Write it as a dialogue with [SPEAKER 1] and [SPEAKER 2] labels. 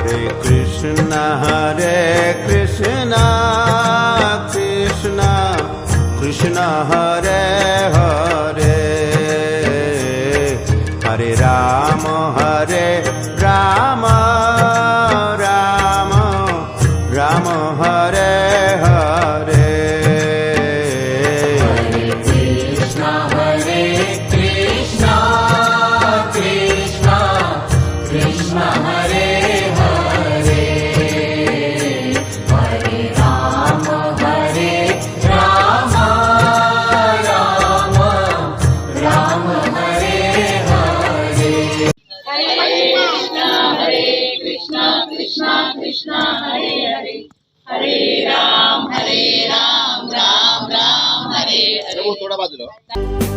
[SPEAKER 1] कृष्ण कृष्ण कृष्ण हरे हरे हरे राम राम राम हरे हरे
[SPEAKER 2] कृष्ण कृष्ण कृष्ण हरे हरे हरे राम राम राम हरे हरे
[SPEAKER 3] हरे कृष्ण कृष्ण कृष्ण हरे हरे हरे राम राम राम हरे हरे।
[SPEAKER 4] थोड़ा बाजूला